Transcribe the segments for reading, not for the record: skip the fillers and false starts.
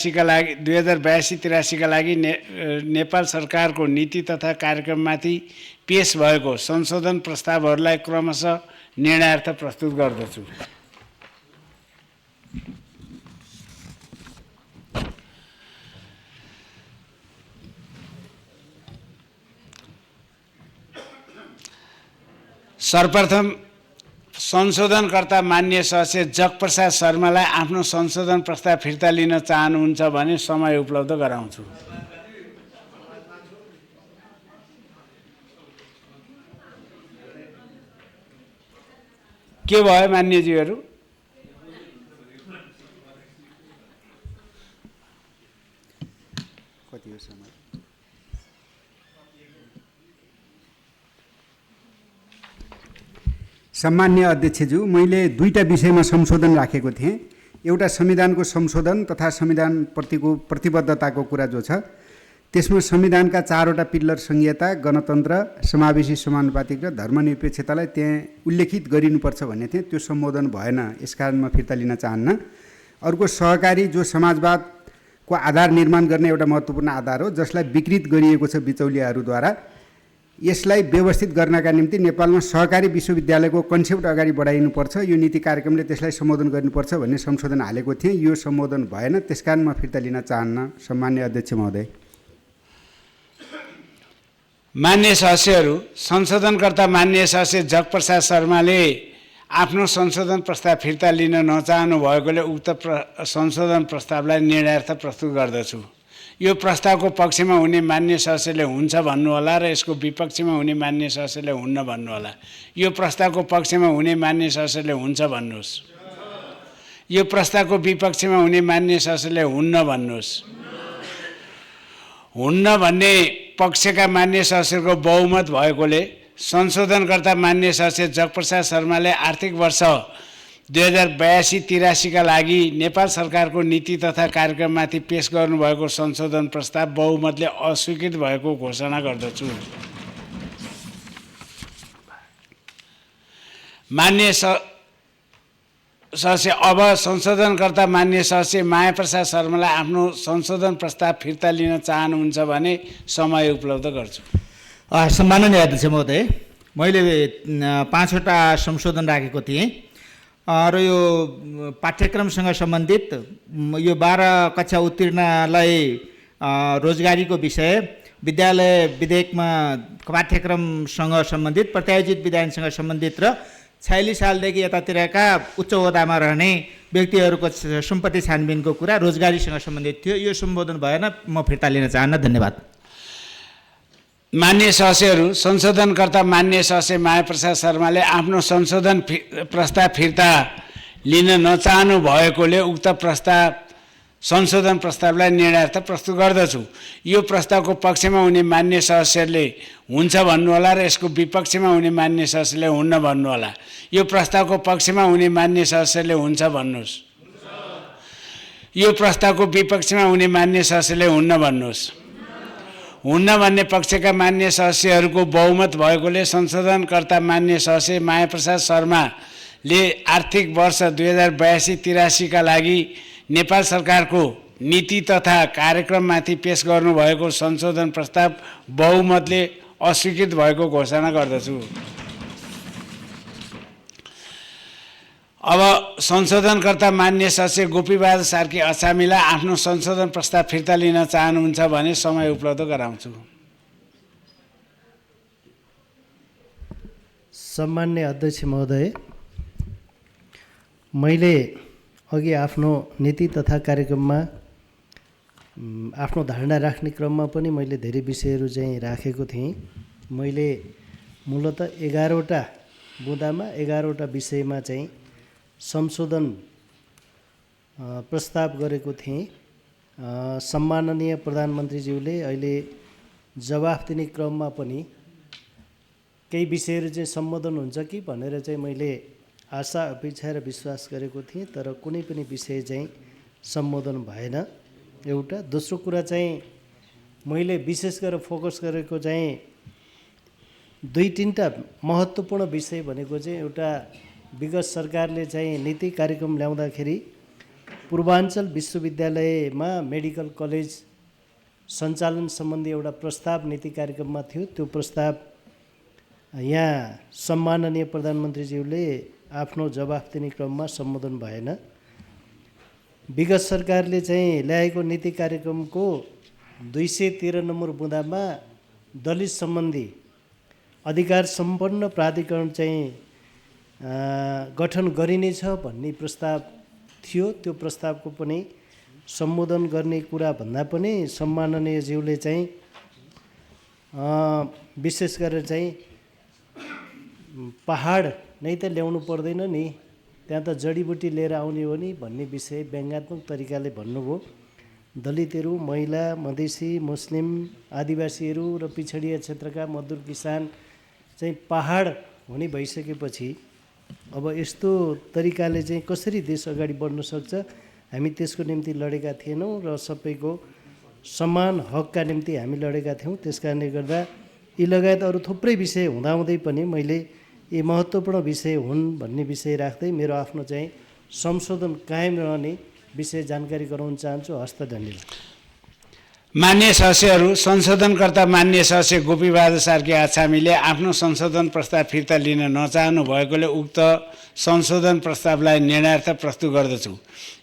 का लागि 2082-83 का लागि नेपाल सरकारको नीति तथा कार्यक्रममाथि पेश भएको संशोधन प्रस्तावहरूलाई क्रमशः निर्णयार्थ प्रस्तुत गर्दछु। सर्वप्रथम संशोधनकर्ता माननीय सदस्य जगप्रसाद शर्मालाई आफ्नो संशोधन प्रस्ताव फिर्ता लिन चाहनुहुन्छ भने समय उपलब्ध गराउँछु। के भयो मान्यज्यूहरू? कति हो समय? सम्मान्य अध्यक्षज्यू, मैले दुईटा विषयमा संशोधन राखेको थिएँ। एउटा संविधानको संशोधन तथा संविधानप्रतिको प्रतिबद्धताको कुरा जो छ, त्यसमा संविधानका 4वटा पिल्लर संहिता, गणतन्त्र, समावेशी समानुपातिक र धर्मनिरपेक्षतालाई त्यहाँ उल्लेखित गरिनुपर्छ भन्ने थिएँ। त्यो सम्बोधन भएन, यसकारण म फिर्ता लिन चाहन्न। अर्को सहकारी जो समाजवादको आधार निर्माण गर्ने एउटा महत्त्वपूर्ण आधार हो, जसलाई विकृत गरिएको छ बिचौलियाहरूद्वारा, यसलाई व्यवस्थित गर्नका निम्ति नेपालमा सहकारी विश्वविद्यालयको कन्सेप्ट अगाडि बढाइनुपर्छ, यो नीति कार्यक्रमले त्यसलाई सम्बोधन गर्नुपर्छ भन्ने संशोधन हालेको थिएँ। यो सम्बोधन भएन, त्यसकारण म फिर्ता लिन चाहन्न। सम्मान्य अध्यक्ष महोदय। मान्य सदस्यहरू, संशोधनकर्ता मान्य सदस्य जगप्रसाद शर्माले आफ्नो संशोधन प्रस्ताव फिर्ता लिन नचाहनु भएकोले उक्त संशोधन प्रस्तावलाई निर्णयार्थ प्रस्तुत गर्दछु। यो प्रस्तावको पक्षमा हुने मान्य सदस्यले हुन्छ भन्नुहोला र यसको विपक्षमा हुने मान्य सदस्यले हुन्न भन्नुहोला। यो प्रस्तावको पक्षमा हुने मान्य सदस्यले हुन्छ भन्नुहोस्। यो प्रस्तावको विपक्षमा हुने मान्य सदस्यले हुन्न भन्नुहोस्। हुन्न भन्ने पक्षका मान्य सदस्यको बहुमत भएकोले संशोधनकर्ता मान्य सदस्य जगप्रसाद शर्माले आर्थिक वर्ष 2082-83 का लागि नेपाल सरकारको नीति तथा कार्यक्रममाथि पेश गर्नुभएको संशोधन प्रस्ताव बहुमतले अस्वीकृत भएको घोषणा गर्दछु। मान्य सदस्य, अब संशोधनकर्ता मान्य सदस्य मायाप्रसाद शर्मालाई आफ्नो संशोधन प्रस्ताव फिर्ता लिन चाहनुहुन्छ भने समय उपलब्ध गर्छु। सम्माननीय अध्यक्ष महोदय, मैले 5वटा संशोधन राखेको थिएँ र यो पाठ्यक्रमसँग सम्बन्धित यो 12 कक्षा उत्तीर्णलाई रोजगारीको विषय, विद्यालय विधेयकमा पाठ्यक्रमसँग सम्बन्धित, प्रत्यायोजित विधानसँग सम्बन्धित र 46 सालदेखि यतातिरका उच्च ओहदामा रहने व्यक्तिहरूको सम्पत्ति छानबिनको कुरा रोजगारीसँग सम्बन्धित थियो। यो सम्बोधन भएन, म फिर्ता लिन चाहन्न। धन्यवाद। मान्य सदस्यहरू, संशोधनकर्ता मान्य सदस्य मायाप्रसाद शर्माले आफ्नो संशोधन प्रस्ताव फिर्ता लिन नचाहनु भएकोले उक्त संशोधन प्रस्तावलाई निर्णयार्थ प्रस्तुत गर्दछु। यो प्रस्तावको पक्षमा हुने मान्य सदस्यले हुन्छ भन्नुहोला र यसको विपक्षमा हुने मान्य सदस्यले हुन्न भन्नुहोला। यो प्रस्तावको पक्षमा हुने मान्य सदस्यले हुन्छ भन्नुहोस्। यो प्रस्तावको विपक्षमा हुने मान्य सदस्यले हुन्न भन्नुहोस्। हुन्न भन्ने पक्षका मान्य सदस्यहरूको बहुमत भएकोले संशोधनकर्ता मान्य सदस्य मायाप्रसाद शर्माले आर्थिक वर्ष 2082-83 का लागि नेपाल सरकारको नीति तथा कार्यक्रममाथि पेश गर्नुभएको संशोधन प्रस्ताव बहुमतले अस्वीकृत भएको घोषणा गर्दछु। अब संशोधनकर्ता मान्य सदस्य गोपीबहादुर सार्की अछामीलाई आफ्नो संशोधन प्रस्ताव फिर्ता लिन चाहनुहुन्छ भने समय उपलब्ध गराउँछु। सम्मान्य अध्यक्ष महोदय, मैले अघि आफ्नो नीति तथा कार्यक्रममा आफ्नो धारणा राख्ने क्रममा पनि मैले धेरै विषयहरू चाहिँ राखेको थिएँ। मैले मूलतः 11वटा बुँदामा 11वटा विषयमा चाहिँ संशोधन प्रस्ताव गरेको थिएँ। सम्माननीय प्रधानमन्त्रीज्यूले अहिले जवाफ दिने क्रममा पनि केही विषयहरू चाहिँ सम्बोधन हुन्छ कि भनेर चाहिँ मैले आशा, अपेक्षा र विश्वास गरेको थिएँ, तर कुनै पनि विषय चाहिँ सम्बोधन भएन। एउटा। दोस्रो कुरा चाहिँ मैले विशेष गरेर फोकस गरेको चाहिँ 2-3टा महत्त्वपूर्ण विषय भनेको चाहिँ एउटा विगत सरकारले चाहिँ नीति कार्यक्रम ल्याउँदाखेरि पूर्वाञ्चल विश्वविद्यालयमा मेडिकल कलेज सञ्चालन सम्बन्धी एउटा प्रस्ताव नीति कार्यक्रममा थियो। त्यो प्रस्ताव यहाँ सम्माननीय प्रधानमन्त्रीज्यूले आफ्नो जवाफ दिने क्रममा सम्बोधन भएन। विगत सरकारले चाहिँ ल्याएको नीति कार्यक्रमको 213 नम्बर बुँदामा दलित सम्बन्धी अधिकार सम्पन्न प्राधिकरण चाहिँ गठन गरिनेछ भन्ने प्रस्ताव थियो। त्यो प्रस्तावको पनि सम्बोधन गर्ने कुरा भन्दा पनि सम्माननीयज्यूले चाहिँ विशेष गरेर चाहिँ पहाड नै त ल्याउनु पर्दैन नि, त्यहाँ त जडीबुटी लिएर आउने हो नि भन्ने विषय व्यङ्ग्यात्मक तरिकाले भन्नुभयो। दलितहरू, महिला, मधेसी, मुस्लिम, आदिवासीहरू र पिछडिया क्षेत्रका मजदुर किसान चाहिँ पहाड हुने भइसकेपछि अब यस्तो तरिकाले चाहिँ कसरी देश अगाडि बढ्न सक्छ? हामी त्यसको निम्ति लडेका थिएनौँ र सबैको समान हकका निम्ति हामी लडेका थियौँ। त्यस कारणले गर्दा यी लगायत अरू थुप्रै विषय हुँदाहुँदै पनि मैले यी महत्त्वपूर्ण विषय हुन् भन्ने विषय राख्दै मेरो आफ्नो चाहिँ संशोधन कायम रहने विषय जानकारी गराउन चाहन्छु। हस्त धन्यवाद। मान्य सदस्यहरू, संशोधनकर्ता मान्य सदस्य गोपीबहादुर सार्की आछामीले आफ्नो संशोधन प्रस्ताव फिर्ता लिन नचाहनु भएकोले उक्त संशोधन प्रस्तावलाई निर्णयार्थ प्रस्तुत गर्दछु।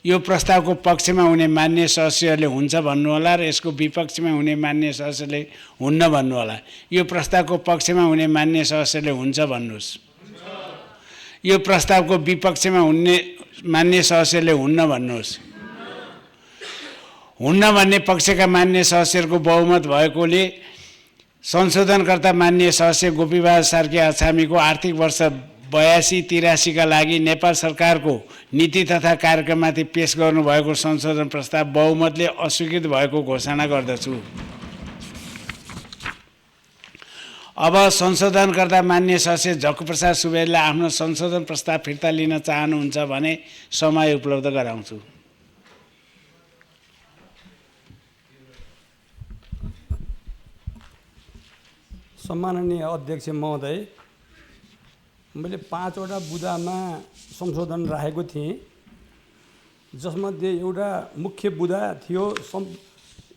यो प्रस्तावको पक्षमा हुने मान्य सदस्यहरूले हुन्छ भन्नुहोला र यसको विपक्षमा हुने मान्य सदस्यले हुन्न भन्नुहोला। यो प्रस्तावको पक्षमा हुने मान्य सदस्यले हुन्छ भन्नुहोस्। यो प्रस्तावको विपक्षमा हुने मान्य सदस्यले हुन्न भन्नुहोस्। हुन्न भन्ने पक्षका मान्य सदस्यहरूको बहुमत भएकोले संशोधनकर्ता मान्य सदस्य गोपीबहादुर सार्की आछामीको आर्थिक वर्ष 82-83 का लागि नेपाल सरकारको नीति तथा कार्यक्रममाथि पेश गर्नुभएको संशोधन प्रस्ताव बहुमतले अस्वीकृत भएको घोषणा गर्दछु। अब संशोधनकर्ता मान्य सदस्य झक्कुप्रसाद सुवेदीले आफ्नो संशोधन प्रस्ताव फिर्ता लिन चाहनुहुन्छ भने समय उपलब्ध गराउँछु। सम्माननीय अध्यक्ष महोदय, मैले 5 वटा बुँदामा संशोधन राखेको थिएँ, जसमध्ये एउटा मुख्य बुँदा थियो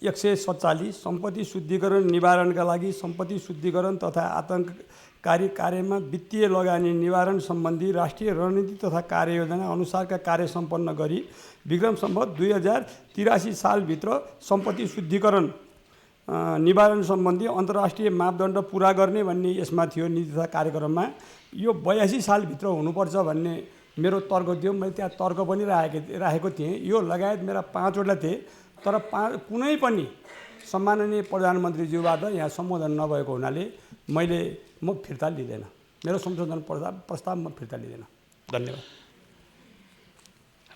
147 सम्पत्ति शुद्धिकरण निवारणका लागि सम्पत्ति शुद्धिकरण तथा आतङ्ककारी कार्यमा वित्तीय लगानी निवारण सम्बन्धी राष्ट्रिय रणनीति तथा कार्ययोजना अनुसारका कार्य सम्पन्न गरी विक्रम सम्वत 2083 सालभित्र सम्पत्ति शुद्धिकरण निवारण सम्बन्धी अन्तर्राष्ट्रिय मापदण्ड पुरा गर्ने भन्ने यसमा थियो नीति तथा कार्यक्रममा। यो 82 सालभित्र हुनुपर्छ भन्ने मेरो तर्क थियो। मैले त्यहाँ तर्क पनि राखेको थिएँ। यो लगायत मेरा 5 वटा थिए, तर कुनै पनि सम्माननीय प्रधानमन्त्रीज्यूबाट यहाँ सम्बोधन नभएको हुनाले म फिर्ता लिँदैन। मेरो संशोधन प्रस्ताव म फिर्ता लिँदैन। धन्यवाद।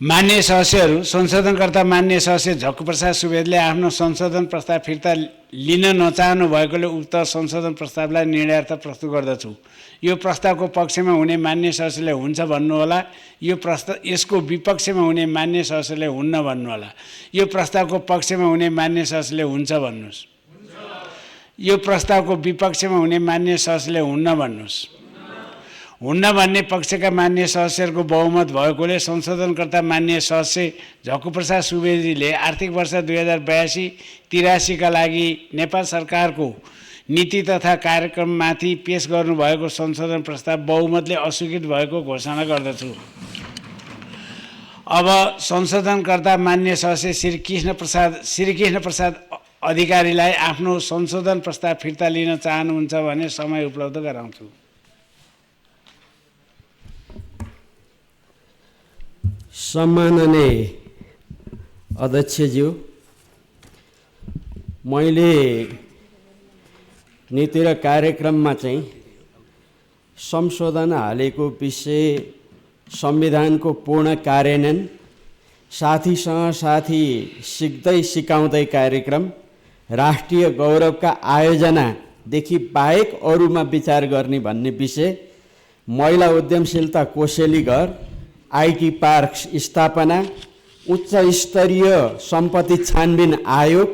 मान्य सदस्यहरू, संशोधनकर्ता मान्य सदस्य झक्कुप्रसाद सुवेदीले आफ्नो संशोधन प्रस्ताव फिर्ता लिन नचाहनु भएकोले उक्त संशोधन प्रस्तावलाई निर्णयार्थ प्रस्तुत गर्दछु। यो प्रस्तावको पक्षमा हुने मान्य सदस्यले हुन्छ भन्नुहोला। यसको विपक्षमा हुने मान्य सदस्यले हुन्न भन्नुहोला। यो प्रस्तावको पक्षमा हुने मान्य सदस्यले हुन्छ भन्नुहोस्। यो प्रस्तावको विपक्षमा हुने मान्य सदस्यले हुन्न भन्नुहोस्। हुन्न भन्ने पक्षका मान्य सदस्यहरूको बहुमत भएकोले संशोधनकर्ता मान्य सदस्य झक्कुप्रसाद सुवेदीले आर्थिक वर्ष 2082-83 का लागि नेपाल सरकारको नीति तथा कार्यक्रममाथि पेश गर्नुभएको संशोधन प्रस्ताव बहुमतले अस्वीकृत भएको घोषणा गर्दछु। अब संशोधनकर्ता मान्य सदस्य श्री कृष्ण प्रसाद अधिकारीलाई आफ्नो संशोधन प्रस्ताव फिर्ता लिन चाहनुहुन्छ भने समय उपलब्ध गराउँछु। सम्माननीय अध्यक्षज्यू, मैले नीति र कार्यक्रममा चाहिँ संशोधन हालेको विषय संविधानको पूर्ण कार्यान्वयन, साथीसँग साथी सिक्दै सिकाउँदै कार्यक्रम, राष्ट्रिय गौरवका आयोजनादेखि बाहेक अरूमा विचार गर्ने भन्ने विषय, महिला उद्यमशीलता कोसेली घर, आइटी पार्क स्थापना, उच्च स्तरीय सम्पत्ति छानबिन आयोग,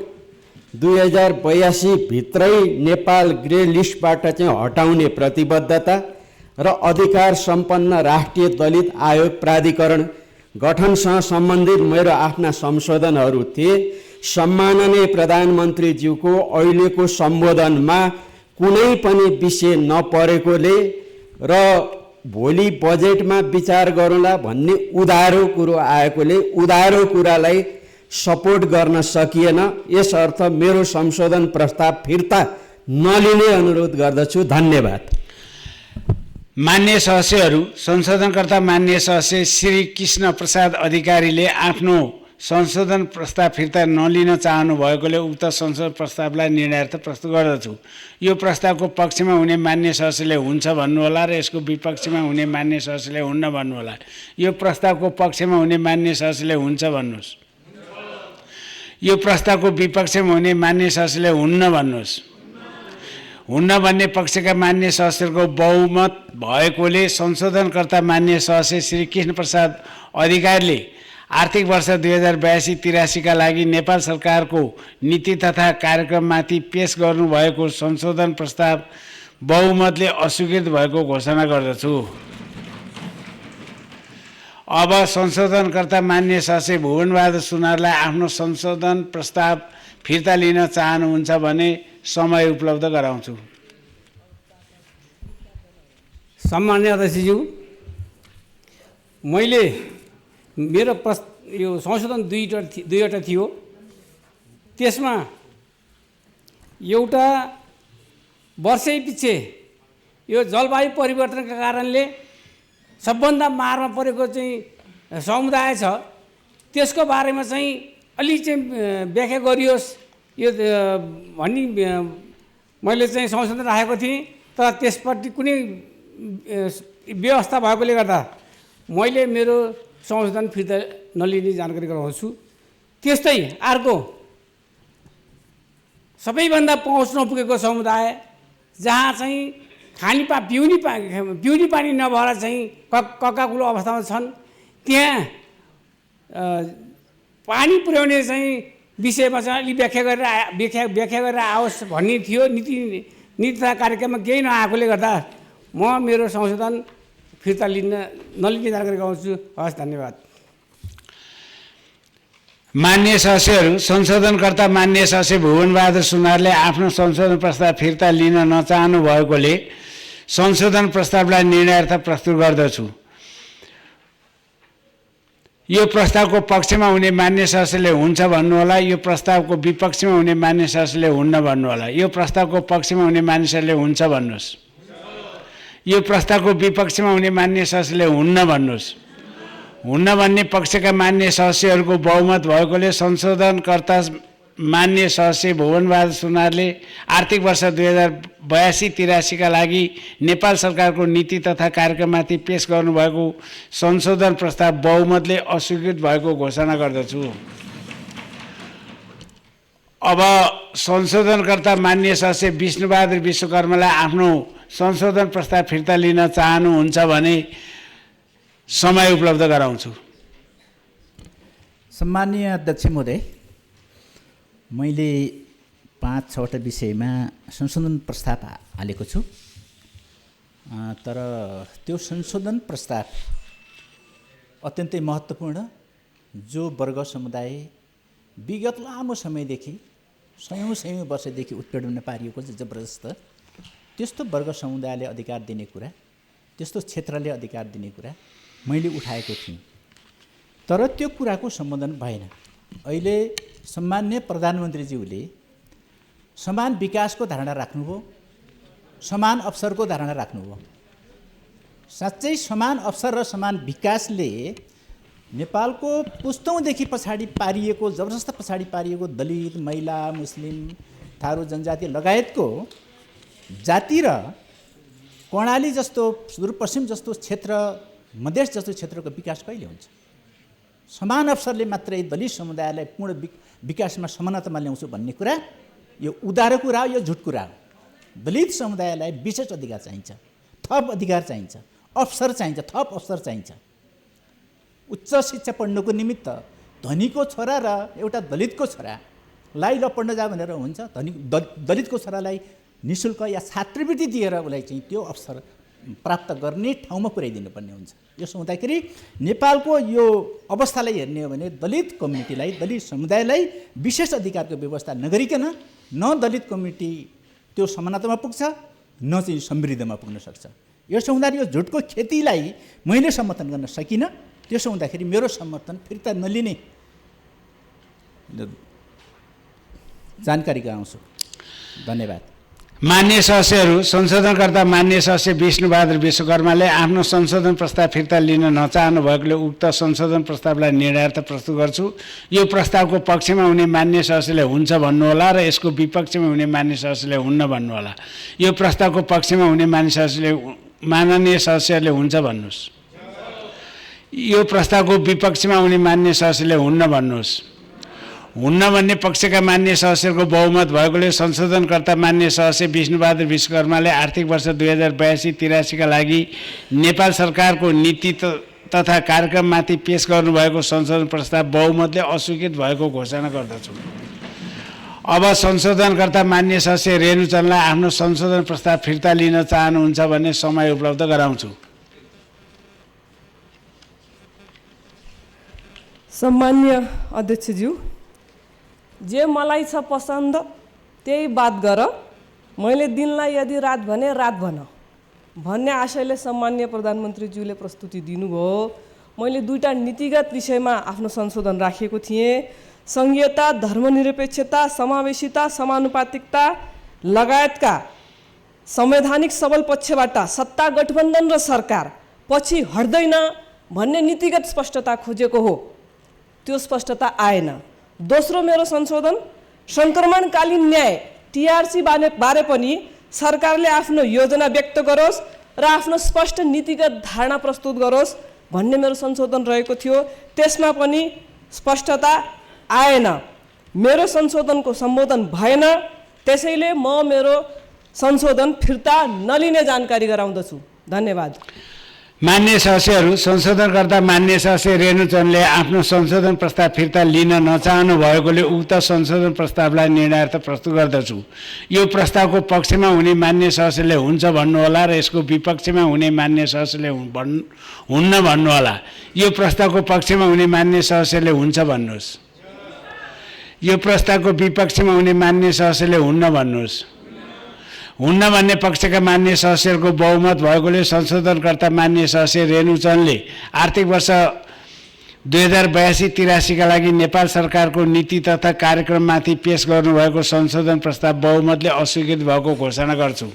2082 भित्रै नेपाल ग्रे लिस्टबाट चाहिँ हटाउने प्रतिबद्धता र अधिकार सम्पन्न राष्ट्रिय दलित आयोग प्राधिकरण गठनसँग सम्बन्धित मेरो आफ्ना संशोधनहरू थिए। सम्माननीय प्रधानमन्त्रीज्यूको अहिलेको सम्बोधनमा कुनै पनि विषय नपरेकोले र भोलि बजेटमा विचार गरौँला भन्ने उधारो कुरो आएकोले उधारो कुरालाई सपोर्ट गर्न सकिएन। यसर्थ मेरो संशोधन प्रस्ताव फिर्ता नलिने अनुरोध गर्दछु। धन्यवाद। मान्य सदस्यहरू, संशोधनकर्ता मान्य सदस्य श्री कृष्ण प्रसाद अधिकारीले आफ्नो संशोधन प्रस्ताव फिर्ता नलिन चाहनु भएकोले उक्त संशोधन प्रस्तावलाई निर्णयार्थ प्रस्तुत गर्दछु। यो प्रस्तावको पक्षमा हुने मान्य सदस्यले हुन्छ भन्नुहोला र यसको विपक्षमा हुने मान्य सदस्यले हुन्न भन्नुहोला। यो प्रस्तावको पक्षमा हुने मान्य सदस्यले हुन्छ भन्नुहोस्। यो प्रस्तावको विपक्षमा हुने मान्य सदस्यले हुन्न भन्नुहोस्। हुन्न भन्ने पक्षका मान्य सदस्यहरूको बहुमत भएकोले संशोधनकर्ता मान्य सदस्य श्री कृष्ण प्रसाद अधिकारीले आर्थिक वर्ष 2082-83 का लागि नेपाल सरकारको नीति तथा कार्यक्रममाथि पेश गर्नुभएको संशोधन प्रस्ताव बहुमतले अस्वीकृत भएको घोषणा गर्दछु। अब संशोधनकर्ता मान्य सदस्य भुवनबहादुर सुनारलाई आफ्नो संशोधन प्रस्ताव फिर्ता लिन चाहनुहुन्छ भने समय उपलब्ध गराउँछु। सम्मान्य अध्यक्षज्यू, मैले मेरो यो संशोधन दुईवटा थियो। त्यसमा एउटा वर्षै पछि यो जलवायु परिवर्तनका कारणले सबभन्दा मारमा परेको चाहिँ समुदाय छ, त्यसको बारेमा चाहिँ अलि चाहिँ व्याख्या गरियोस् यो भन्ने मैले चाहिँ संशोधन राखेको थिएँ। तर त्यसपट्टि कुनै व्यवस्था भएकोले गर्दा मैले मेरो संशोधन फिर्ता नलिने जानकारी गराउँछु। त्यस्तै अर्को सबैभन्दा पहुँच नपुगेको समुदाय जहाँ चाहिँ पिउने पानी नभएर चाहिँ कक्काकुलो अवस्थामा छन्, त्यहाँ पानी पुर्याउने चाहिँ विषयमा चाहिँ अलि व्याख्या गरेर आओस् भन्ने थियो। नीति तथा कार्यक्रममा केही नआएकोले गर्दा म मेरो संशोधन फिर्ता नलिने जानकारी गराउँछु। हस्, धन्यवाद। मान्य सदस्यहरू, संशोधनकर्ता मान्य सदस्य भुवनबहादुर सुनारले आफ्नो संशोधन प्रस्ताव फिर्ता लिन नचाहनु भएकोले संशोधन प्रस्तावलाई निर्णयार्थ प्रस्तुत गर्दछु। यो प्रस्तावको पक्षमा हुने मान्य सदस्यले हुन्छ भन्नुहोला। यो प्रस्तावको विपक्षमा हुने मान्य सदस्यले हुन्न भन्नुहोला। यो प्रस्तावको पक्षमा हुने मान्य सदस्यले हुन्छ भन्नुहोस्। यो प्रस्तावको विपक्षमा हुने मान्य सदस्यले हुन्न भन्नुहोस्। हुन्न भन्ने पक्षका मान्य सदस्यहरूको बहुमत भएकोले संशोधनकर्ता मान्य सदस्य भुवनबहादुर सुनारले आर्थिक वर्ष 2082-83 का लागि नेपाल सरकारको नीति तथा कार्यक्रममाथि पेश गर्नुभएको संशोधन प्रस्ताव बहुमतले अस्वीकृत भएको घोषणा गर्दछु। अब संशोधनकर्ता मान्य सदस्य विष्णुबहादुर विश्वकर्मालाई आफ्नो संशोधन प्रस्ताव फिर्ता लिन चाहनुहुन्छ भने समय उपलब्ध गराउँछु। सम्माननीय अध्यक्ष महोदय, मैले 5-6वटा विषयमा संशोधन प्रस्ताव हालेको छु। तर त्यो संशोधन प्रस्ताव अत्यन्तै महत्त्वपूर्ण, जो वर्ग समुदाय विगत लामो समयदेखि सयौँ वर्षदेखि उत्पीडनमा पारिएको छ जबरजस्त, त्यस्तो वर्ग समुदायले अधिकार दिने कुरा, त्यस्तो क्षेत्रले अधिकार दिने कुरा मैले उठाएको थिएँ। तर त्यो कुराको सम्बोधन भएन। अहिले सम्मान्य प्रधानमन्त्रीज्यूले समान विकासको धारणा राख्नुभयो, समान अवसरको धारणा राख्नुभयो। साँच्चै समान अवसर र समान विकासले नेपालको पुस्तौँदेखि पछाडि पारिएको, जबरजस्त पछाडि पारिएको दलित, महिला, मुस्लिम, थारू जनजाति लगायतको जाति र कर्णाली जस्तो, सुदूरपश्चिम जस्तो क्षेत्र, मधेस जस्तो क्षेत्रको विकास कहिले हुन्छ? समान अवसरले मात्रै दलित समुदायलाई पूर्ण विकासमा समानतामा ल्याउँछु भन्ने कुरा यो उदारो कुरा, यो झुट कुरा हो। दलित समुदायलाई विशेष अधिकार चाहिन्छ, थप अधिकार चाहिन्छ, अवसर चाहिन्छ, थप अवसर चाहिन्छ। उच्च शिक्षा पढ्नुको निमित्त धनीको छोरा र एउटा दलितको छोरालाई ल पढ्न जा भनेर हुन्छ, दलितको छोरालाई निःशुल्क या छात्रवृत्ति दिएर उसलाई चाहिँ त्यो अवसर प्राप्त गर्ने ठाउँमा पुर्याइदिनुपर्ने हुन्छ। यसो हुँदाखेरि नेपालको यो अवस्थालाई हेर्ने हो भने दलित कम्युनिटीलाई, दलित समुदायलाई विशेष अधिकारको व्यवस्था नगरिकन न दलित कम्युनिटी त्यो समानतामा पुग्छ न चाहिँ समृद्धिमा पुग्न सक्छ। यसो हुँदाखेरि यो झुटको खेतीलाई मैले समर्थन गर्न सकिनँ। त्यसो हुँदाखेरि मेरो समर्थन फिर्ता नलिने जानकारी गराउँछु। धन्यवाद। मान्य सदस्यहरू, संशोधनकर्ता मान्य सदस्य विष्णुबहादुर विश्वकर्माले आफ्नो संशोधन प्रस्ताव फिर्ता लिन नचाहनु भएकोले उक्त संशोधन प्रस्तावलाई निर्णयार्थ प्रस्तुत गर्छु। यो प्रस्तावको पक्षमा हुने मान्य सदस्यले हुन्छ भन्नुहोला र यसको विपक्षमा हुने मान्य सदस्यले हुन्न भन्नुहोला। यो प्रस्तावको पक्षमा हुने माननीय सदस्यले हुन्छ भन्नुहोस्। यो प्रस्तावको विपक्षमा हुने मान्य सदस्यले हुन्न भन्नुहोस्। हुन्न भन्ने पक्षका मान्य सदस्यको बहुमत भएकोले संशोधनकर्ता मान्य सदस्य विष्णुबहादुर विश्वकर्माले आर्थिक वर्ष 2082-83 का लागि नेपाल सरकारको नीति तथा कार्यक्रममाथि पेश गर्नुभएको संशोधन प्रस्ताव बहुमतले अस्वीकृत भएको घोषणा गर्दछु। अब संशोधनकर्ता मान्य सदस्य रेणुचन्दलाई आफ्नो संशोधन प्रस्ताव फिर्ता लिन चाहनुहुन्छ भन्ने समय उपलब्ध गराउँछु। सम्मान्य अध्यक्षज्यू, जे मलाई छ पसन्द त्यही बात गर, मैले दिनलाई यदि रात भने रात भन भन्ने आशयले सम्मान्य प्रधानमन्त्रीज्यूले प्रस्तुति दिनुभयो। मैले दुईटा नीतिगत विषयमा आफ्नो संशोधन राखेको थिएँ। सङ्घीयता, धर्मनिरपेक्षता, समावेशिता, समानुपातिकता लगायतका संवैधानिक सबल पक्षबाट सत्ता गठबन्धन र सरकार पछि हट्दैन भन्ने नीतिगत स्पष्टता खोजेको हो। त्यो स्पष्टता आएन। दोस्रो मेरो संशोधन सङ्क्रमणकालीन न्याय टिआरसी बारे पनि सरकारले आफ्नो योजना व्यक्त गरोस् र आफ्नो स्पष्ट नीतिगत धारणा प्रस्तुत गरोस् भन्ने मेरो संशोधन रहेको थियो। त्यसमा पनि स्पष्टता आएन। मेरो संशोधनको सम्बोधन भएन। त्यसैले म मेरो संशोधन फिर्ता नलिने जानकारी गराउँदछु। धन्यवाद। मान्य सदस्यहरू, संशोधनकर्ता मान्य सदस्य रेणुचन्दले आफ्नो संशोधन प्रस्ताव फिर्ता लिन नचाहनु भएकोले उक्त संशोधन प्रस्तावलाई निर्णयार्थ प्रस्तुत गर्दछु। यो प्रस्तावको पक्षमा हुने मान्य सदस्यले हुन्छ भन्नुहोला र यसको विपक्षमा हुने मान्य सदस्यले हुन्न भन्नुहोला। यो प्रस्तावको पक्षमा हुने मान्य सदस्यले हुन्छ भन्नुहोस्। यो प्रस्तावको विपक्षमा हुने मान्य सदस्यले हुन्न भन्नुहोस्। हुन्न भन्ने पक्षका मान्य सदस्यहरूको बहुमत भएकोले संशोधनकर्ता मान्य सदस्य रेणुचन्दले आर्थिक वर्ष 2082-83 का लागि नेपाल सरकारको नीति तथा कार्यक्रममाथि पेश गर्नुभएको संशोधन प्रस्ताव बहुमतले अस्वीकृत भएको घोषणा गर्छु।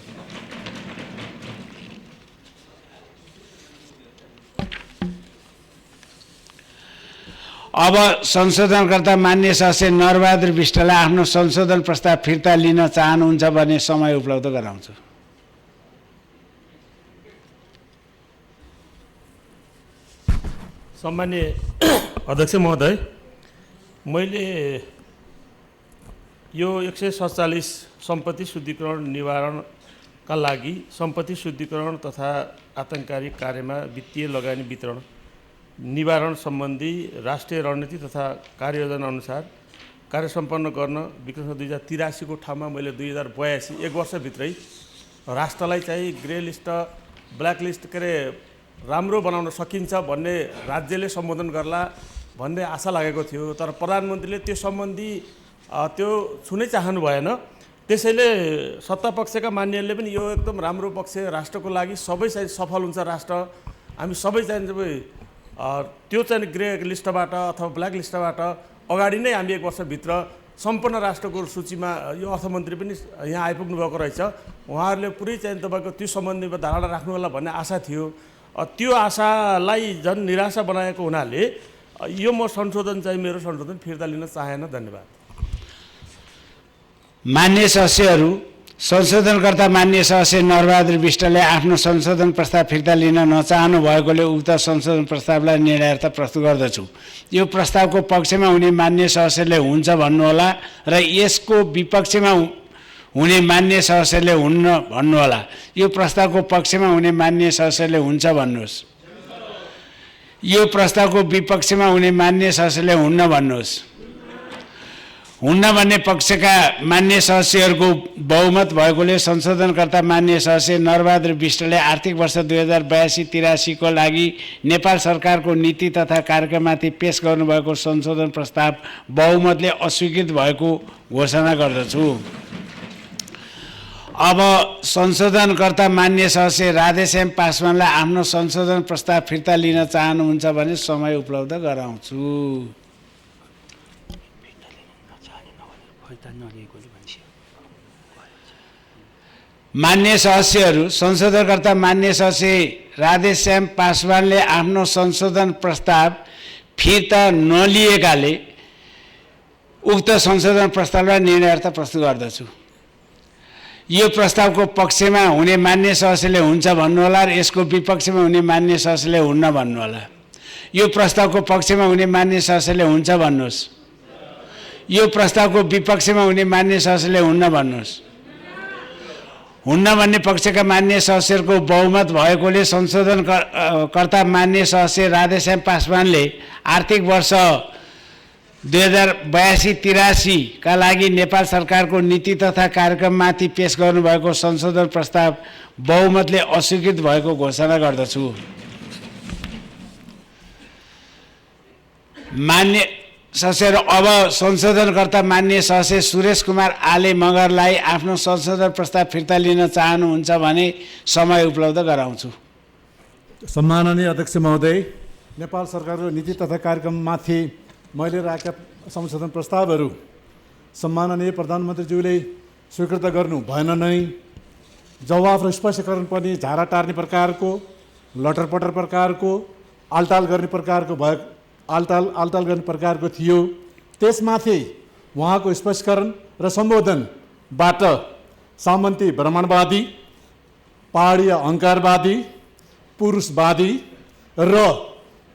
अब संशोधनकर्ता मान्य सदस्य नरबहादुर विष्टलाई आफ्नो संशोधन प्रस्ताव फिर्ता लिन चाहनुहुन्छ भन्ने समय उपलब्ध गराउँछु। सम्मान्य अध्यक्ष महोदय, मैले यो 147 सम्पत्ति शुद्धिकरण निवारणका लागि सम्पत्ति शुद्धिकरण तथा आतङ्ककारी कार्यमा वित्तीय लगानी वितरण निवारण सम्बन्धी राष्ट्रिय रणनीति तथा कार्ययोजना अनुसार कार्य सम्पन्न गर्न विक्रम 2083 को ठाउँमा मैले 2082 एक वर्षभित्रै राष्ट्रलाई चाहिँ ग्रे लिस्ट, ब्ल्याक लिस्ट के अरे राम्रो बनाउन सकिन्छ भन्ने राज्यले सम्बोधन गर्ला भन्ने आशा लागेको थियो। तर प्रधानमन्त्रीले त्यो सम्बन्धी त्यो छुनै चाहनु भएन। त्यसैले सत्तापक्षका मान्यले पनि यो एकदम राम्रो पक्ष, राष्ट्रको लागि सबै चाहिँ सफल हुन्छ राष्ट्र, हामी सबै चाहिँ त्यो चाहिँ ग्रे लिस्टबाट अथवा ब्ल्याक लिस्टबाट अगाडि नै हामी एक वर्षभित्र सम्पूर्ण राष्ट्रको सूचीमा यो अर्थमन्त्री पनि यहाँ आइपुग्नु भएको रहेछ। उहाँहरूले पुरै चाहिँ तपाईँको त्यो सम्बन्धीमा धारणा राख्नु होला भन्ने आशा थियो। त्यो आशालाई झन् निराशा बनाएको हुनाले यो म संशोधन चाहिँ मेरो संशोधन फिर्ता लिन चाहेन। धन्यवाद। मान्य सदस्यहरू, संशोधनकर्ता मान्य सदस्य नरबहादुर विष्टले आफ्नो संशोधन प्रस्ताव फिर्ता लिन नचाहनु भएकोले उक्त संशोधन प्रस्तावलाई निर्णयार्थ प्रस्तुत गर्दछु। यो प्रस्तावको पक्षमा हुने मान्य सदस्यले हुन्छ भन्नुहोला र यसको विपक्षमा हुने मान्य सदस्यले हुन्न भन्नुहोला। यो प्रस्तावको पक्षमा हुने मान्य सदस्यले हुन्छ भन्नुहोस्। यो प्रस्तावको विपक्षमा हुने मान्य सदस्यले हुन्न भन्नुहोस्। हुन्न भन्ने पक्षका मान्य सदस्यहरूको बहुमत भएकोले संशोधनकर्ता मान्य सदस्य नरबहादुर विष्टले आर्थिक वर्ष 2082-83 को लागि नेपाल सरकारको नीति तथा कार्यक्रममाथि पेश गर्नुभएको संशोधन प्रस्ताव बहुमतले अस्वीकृत भएको घोषणा गर्दछु। अब संशोधनकर्ता मान्य सदस्य राधेश्याम पासवानलाई आफ्नो संशोधन प्रस्ताव फिर्ता लिन चाहनुहुन्छ भने समय उपलब्ध गराउँछु। मान्य सदस्यहरू, संशोधनकर्ता मान्य सदस्य राधेश्याम पासवानले आफ्नो संशोधन प्रस्ताव फिर्ता नलिएकाले उक्त संशोधन प्रस्तावलाई निर्णयार्थ प्रस्तुत गर्दछु। यो प्रस्तावको पक्षमा हुने मान्य सदस्यले हुन्छ भन्नुहोला र यसको विपक्षमा हुने मान्य सदस्यले हुन्न भन्नुहोला। यो प्रस्तावको पक्षमा हुने मान्य सदस्यले हुन्छ भन्नुहोस्। यो प्रस्तावको विपक्षमा हुने मान्य सदस्यले हुन्न भन्नुहोस्। हुन्न भन्ने पक्षका मान्य सदस्यहरूको बहुमत भएकोले संशोधनकर्ता मान्य सदस्य राधेश्याम पासवानले आर्थिक वर्ष 2082-83 का लागि नेपाल सरकारको नीति तथा कार्यक्रममाथि पेश गर्नुभएको संशोधन प्रस्ताव बहुमतले अस्वीकृत भएको घोषणा गर्दछु। मान्य सदस्यहरू, अब संशोधनकर्ता मान्य सदस्य सुरेश कुमार आले मगरलाई आफ्नो संशोधन प्रस्ताव फिर्ता लिन चाहनुहुन्छ भने समय उपलब्ध गराउँछु। सम्माननीय अध्यक्ष महोदय, नेपाल सरकारको नीति तथा कार्यक्रममाथि मैले राखेका संशोधन प्रस्तावहरू सम्माननीय प्रधानमन्त्रीज्यूले स्वीकृत गर्नु भएन नै। जवाफ र स्पष्टीकरण पनि झारा टार्ने प्रकारको, लटरपटर प्रकारको, आलटाल गर्ने प्रकारको आलटाल गर्ने प्रकारको थियो। त्यसमाथि उहाँको स्पष्टीकरण र सम्बोधनबाट सामन्ती ब्राह्मणवादी, पहाडीय अहङ्कारवादी, पुरुषवादी र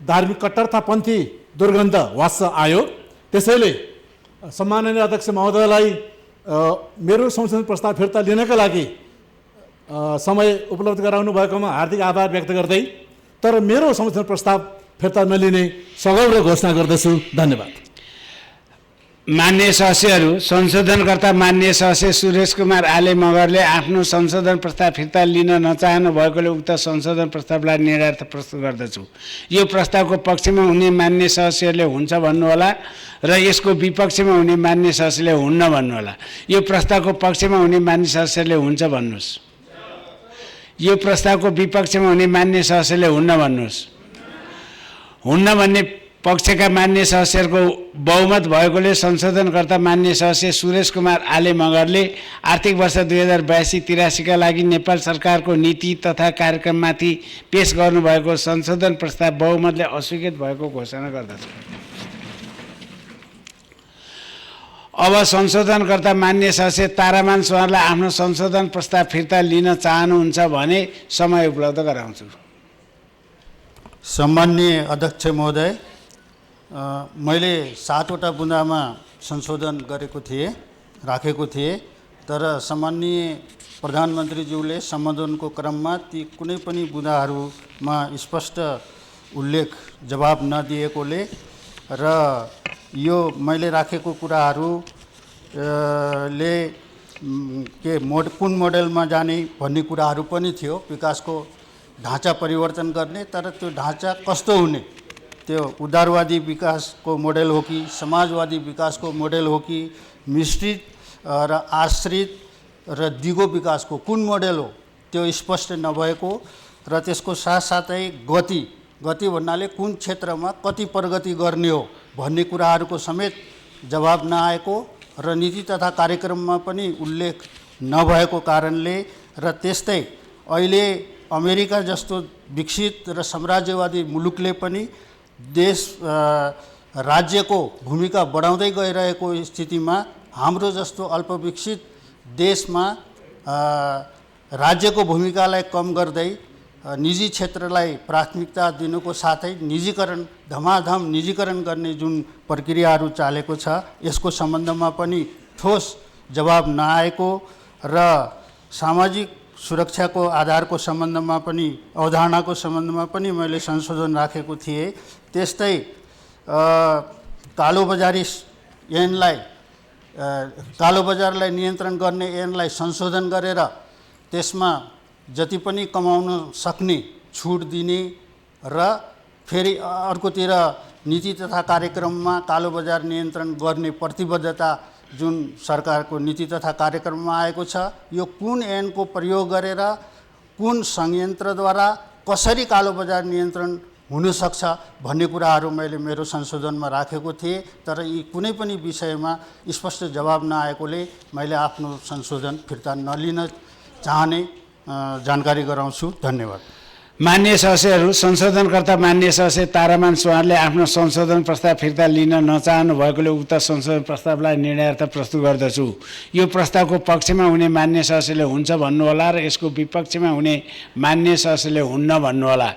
धार्मिक कट्टरतापन्थी दुर्गन्ध वास आयो। त्यसैले सम्माननीय अध्यक्ष महोदयलाई मेरो संशोधन प्रस्ताव फिर्ता लिनका लागि समय उपलब्ध गराउनु भएकोमा हार्दिक आभार व्यक्त गर्दै, तर मेरो संशोधन प्रस्ताव फिर्ता नलिने सगौरव घोषणा गर्दछु। धन्यवाद। मान्य सदस्यहरू, संशोधनकर्ता मान्य सदस्य सुरेश कुमार आले मगरले आफ्नो संशोधन प्रस्ताव फिर्ता लिन नचाहनु भएकोले उक्त संशोधन प्रस्तावलाई निर्णयार्थ प्रस्तुत गर्दछु। यो प्रस्तावको पक्षमा हुने मान्य सदस्यहरूले हुन्छ भन्नुहोला र यसको विपक्षमा हुने मान्य सदस्यले हुन्न भन्नुहोला। यो प्रस्तावको पक्षमा हुने मान्य सदस्यले हुन्छ भन्नुहोस्। यो प्रस्तावको विपक्षमा हुने मान्य सदस्यले हुन्न भन्नुहोस्। हुन्न भन्ने पक्षका मान्य सदस्यहरूको बहुमत भएकोले संशोधनकर्ता मान्य सदस्य सुरेश कुमार आले मगरले आर्थिक वर्ष 2082-83 का लागि नेपाल सरकारको नीति तथा कार्यक्रममाथि पेश गर्नुभएको संशोधन प्रस्ताव बहुमतले अस्वीकृत भएको घोषणा गर्दछ। अब संशोधनकर्ता मान्य सदस्य तारामान सुवारलाई आफ्नो संशोधन प्रस्ताव फिर्ता लिन चाहनुहुन्छ भने समय उपलब्ध गराउँछु। सम्माननीय अध्यक्ष महोदय, मैले 7वटा बुँदामा संशोधन राखेको थिएँ, तर सम्माननीय प्रधानमन्त्रीज्यूले सम्बोधनको क्रममा ती कुनै पनि बुँदाहरूमा स्पष्ट उल्लेख जवाब नदिएकोले र यो मैले राखेको कुराहरू कुन मोडेलमा जाने भन्ने कुराहरू पनि थियो। विकासको ढाँचा परिवर्तन गर्ने, तर त्यो ढाँचा कस्तो हुने, त्यो उदारवादी विकासको मोडेल हो कि समाजवादी विकासको मोडेल हो कि मिश्रित र आश्रित र दिगो विकासको कुन मोडेल हो, त्यो स्पष्ट नभएको र त्यसको साथसाथै गति भन्नाले कुन क्षेत्रमा कति प्रगति गर्ने हो भन्ने कुराहरूको समेत जवाब नआएको र नीति तथा कार्यक्रममा पनि उल्लेख नभएको कारणले र त्यस्तै अहिले अमेरिका जस्तो विकसित र साम्राज्यवादी मुलुकले पनि राज्यको भूमिका बढाउँदै गइरहेको स्थितिमा हाम्रो जस्तो अल्पविकसित देशमा राज्यको भूमिकालाई कम गर्दै निजी क्षेत्रलाई प्राथमिकता दिनुको साथै धमाधम निजीकरण गर्ने जुन प्रक्रियाहरू चालेको छ, यसको सम्बन्धमा पनि ठोस जवाब नआएको र सामाजिक सुरक्षाको आधारको सम्बन्धमा पनि अवधारणाको सम्बन्धमा पनि मैले संशोधन राखेको थिएँ। त्यस्तै कालोबजारी ऐनलाई कालोबजारलाई नियन्त्रण गर्ने ऐनलाई संशोधन गरेर त्यसमा जति पनि कमाउन सक्ने छुट दिने र फेरि अर्कोतिर नीति तथा कार्यक्रममा कालोबजार नियन्त्रण गर्ने प्रतिबद्धता जुन सरकारको नीति तथा कार्यक्रममा आएको छ, यो कुन ऐनको प्रयोग गरेर कुन संयन्त्रद्वारा कसरी कालोबजार नियन्त्रण हुनसक्छ भन्ने कुराहरू मैले मेरो संशोधनमा राखेको थिएँ। तर यी कुनै पनि विषयमा स्पष्ट जवाब नआएकोले मैले आफ्नो संशोधन फिर्ता नलिन चाहने जानकारी गराउँछु। धन्यवाद। मान्य सदस्यहरू, संशोधनकर्ता मान्य सदस्य तारामान सुवारले आफ्नो संशोधन प्रस्ताव फिर्ता लिन नचाहनु भएकोले उक्त संशोधन प्रस्तावलाई निर्णयार्थ प्रस्तुत गर्दछु। यो प्रस्तावको पक्षमा हुने मान्य सदस्यले हुन्छ भन्नुहोला र यसको विपक्षमा हुने मान्य सदस्यले हुन्न भन्नुहोला।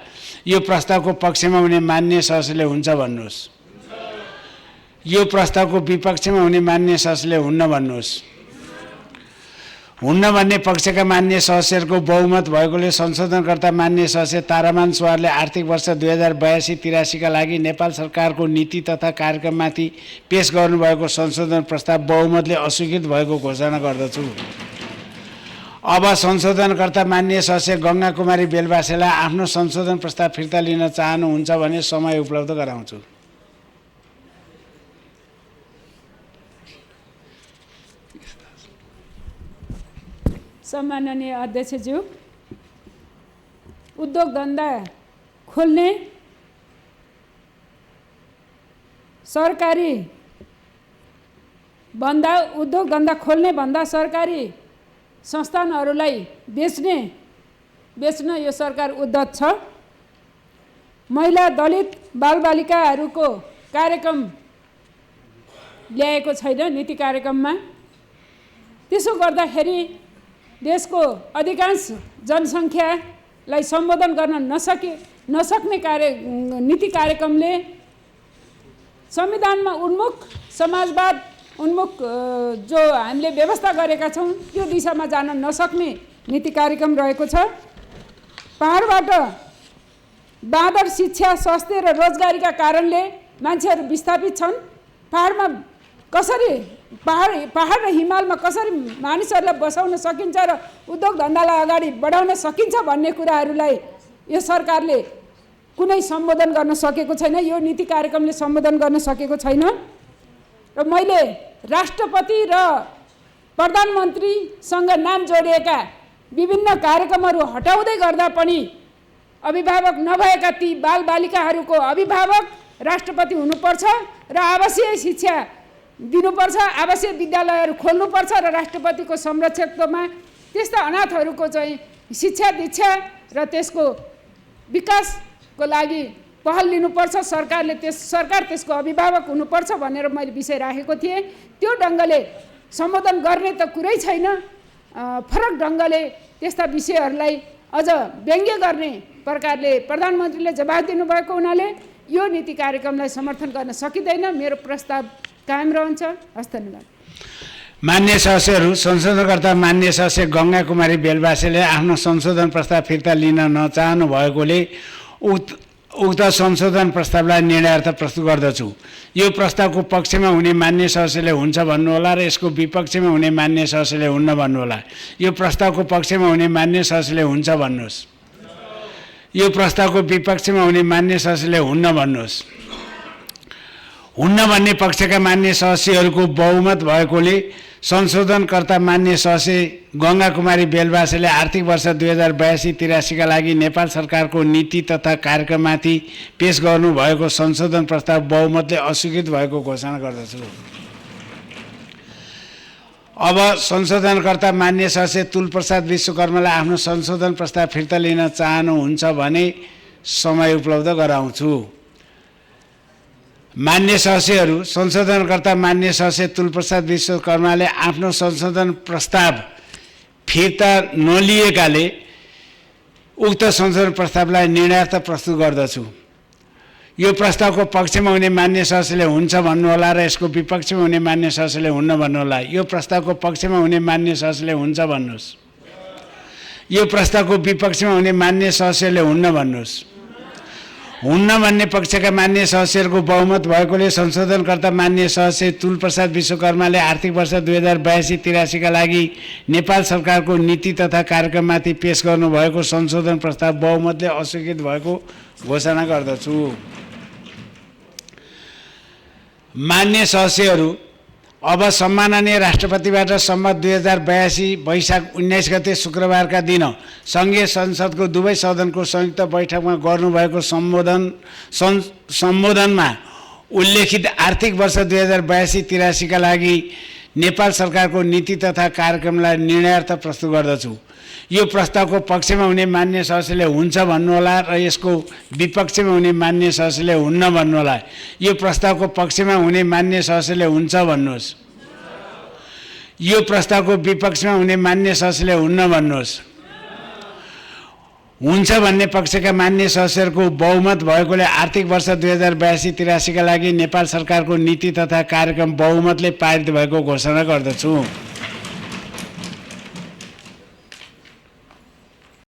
यो प्रस्तावको पक्षमा हुने मान्य सदस्यले हुन्छ भन्नुहोस्। यो प्रस्तावको विपक्षमा हुने मान्य सदस्यले हुन्न भन्नुहोस्। हुन्न भन्ने पक्षका मान्य सदस्यहरूको बहुमत भएकोले संशोधनकर्ता मान्य सदस्य तारामान सुवारले आर्थिक वर्ष 2082-83 का लागि नेपाल सरकारको नीति तथा कार्यक्रममाथि पेश गर्नुभएको संशोधन प्रस्ताव बहुमतले अस्वीकृत भएको घोषणा गर्दछु। अब संशोधनकर्ता मान्य सदस्य गङ्गा कुमारी बेलबासेलाई आफ्नो संशोधन प्रस्ताव फिर्ता लिन चाहनुहुन्छ भने समय उपलब्ध गराउँछु। सम्माननीय अध्यक्षज्यू, उद्योग धन्दा खोल्ने सरकारी भन्दा उद्योग धन्दा खोल्ने भन्दा सरकारी संस्थानहरूलाई बेच्न यो सरकार उद्धत छ। महिला दलित बालबालिकाहरूको कार्यक्रम ल्याएको छैन नीति कार्यक्रममा। त्यसो गर्दाखेरि देशको अधिकांश जनसङ्ख्यालाई सम्बोधन गर्न नसक्ने नीति कार्यक्रमले संविधानमा उन्मुख समाजवाद उन्मुख जो हामीले व्यवस्था गरेका छौँ त्यो दिशामा जान नसक्ने नीति कार्यक्रम रहेको छ। पहाडबाट बाँदर शिक्षा, स्वास्थ्य र रोजगारीका कारणले मान्छेहरू विस्थापित छन्। पहाडमा कसरी पहाड र हिमालमा कसरी मानिसहरूलाई बसाउन सकिन्छ र उद्योग धन्दालाई अगाडि बढाउन सकिन्छ भन्ने कुराहरूलाई यो सरकारले कुनै सम्बोधन गर्न सकेको छैन। यो नीति कार्यक्रमले सम्बोधन गर्न सकेको छैन। र मैले राष्ट्रपति र प्रधानमन्त्रीसँग नाम जोडिएका विभिन्न कार्यक्रमहरू हटाउँदै गर्दा पनि अभिभावक नभएका ती बालबालिकाहरूको अभिभावक राष्ट्रपति हुनुपर्छ र आवासीय शिक्षा दिनुपर्छ, आवासीय विद्यालयहरू खोल्नुपर्छ र राष्ट्रपतिको संरक्षकत्वमा त्यस्ता अनाथहरूको चाहिँ शिक्षा दीक्षा र त्यसको विकासको लागि पहल लिनुपर्छ। सरकार त्यसको अभिभावक हुनुपर्छ भनेर मैले विषय राखेको थिएँ। त्यो ढङ्गले सम्बोधन गर्ने त कुरै छैन। फरक ढङ्गले त्यस्ता विषयहरूलाई अझ व्यङ्ग्य गर्ने प्रकारले प्रधानमन्त्रीले जवाफ दिनुभएको हुनाले यो नीति कार्यक्रमलाई समर्थन गर्न सकिँदैन। मेरो प्रस्ताव कायम रहन्छ। हस्, धन्यवाद। मान्य सदस्यहरू, संशोधनकर्ता मान्य सदस्य गङ्गा कुमारी बेलबासेले आफ्नो संशोधन प्रस्ताव फिर्ता लिन नचाहनु भएकोले उक्त संशोधन प्रस्तावलाई निर्णयार्थ प्रस्तुत गर्दछु। यो प्रस्तावको पक्षमा हुने मान्य सदस्यले हुन्छ भन्नुहोला र यसको विपक्षमा हुने मान्य सदस्यले हुन्न भन्नुहोला। यो प्रस्तावको पक्षमा हुने मान्य सदस्यले हुन्छ भन्नुहोस्। यो प्रस्तावको विपक्षमा हुने मान्य सदस्यले हुन्न भन्नुहोस्। हुन्न भन्ने पक्षका मान्य सदस्यहरूको बहुमत भएकोले संशोधनकर्ता मान्य सदस्य गङ्गा कुमारी बेलबासेले आर्थिक वर्ष 2082-83 का लागि नेपाल सरकारको नीति तथा कार्यक्रममाथि पेश गर्नुभएको संशोधन प्रस्ताव बहुमतले अस्वीकृत भएको घोषणा गर्दछु। अब संशोधनकर्ता मान्य सदस्य तुलप्रसाद विश्वकर्मालाई आफ्नो संशोधन प्रस्ताव फिर्ता लिन चाहनुहुन्छ भने समय उपलब्ध गराउँछु। मान्य सदस्यहरू, संशोधनकर्ता मान्य सदस्य तुलप्रसाद विश्वकर्माले आफ्नो संशोधन प्रस्ताव फिर्ता नलिएकाले उक्त संशोधन प्रस्तावलाई निर्णयार्थ प्रस्तुत गर्दछु। यो प्रस्तावको पक्षमा हुने मान्य सदस्यले हुन्छ भन्नुहोला र यसको विपक्षमा हुने मान्य सदस्यले हुन्न भन्नुहोला। यो प्रस्तावको पक्षमा हुने मान्य सदस्यले हुन्छ भन्नुहोस्। यो प्रस्तावको विपक्षमा हुने मान्य सदस्यले हुन्न भन्नुहोस्। हुन्न भन्ने पक्षका मान्य सदस्यहरूको बहुमत भएकोले संशोधनकर्ता मान्य सदस्य तुलप्रसाद विश्वकर्माले आर्थिक वर्ष 2082-83 का लागि नेपाल सरकारको नीति तथा कार्यक्रममाथि पेश गर्नुभएको संशोधन प्रस्ताव बहुमतले अस्वीकृत भएको घोषणा गर्दछु। मान्य सदस्यहरू, अब सम्माननीय राष्ट्रपतिबाट सम्मत 2082 वैशाख 19 गते शुक्रबारका दिन सङ्घीय संसदको दुवै सदनको संयुक्त बैठकमा गर्नुभएको सम्बोधनमा उल्लेखित आर्थिक वर्ष 2082-83 का लागि नेपाल सरकारको नीति तथा कार्यक्रमलाई निर्णयार्थ प्रस्तुत गर्दछु। यो प्रस्तावको पक्षमा हुने मान्य सदस्यले हुन्छ भन्नुहोला र यसको विपक्षमा हुने मान्य सदस्यले हुन्न भन्नुहोला। यो प्रस्तावको पक्षमा हुने मान्य सदस्यले हुन्छ भन्नुहोस्। यो प्रस्तावको विपक्षमा हुने मान्य सदस्यले हुन्न भन्नुहोस्। हुन्छ भन्ने पक्षका मान्य सदस्यहरूको बहुमत भएकोले आर्थिक वर्ष 2082-83 का लागि नेपाल सरकारको नीति तथा कार्यक्रम बहुमतले पारित भएको घोषणा गर्दछु।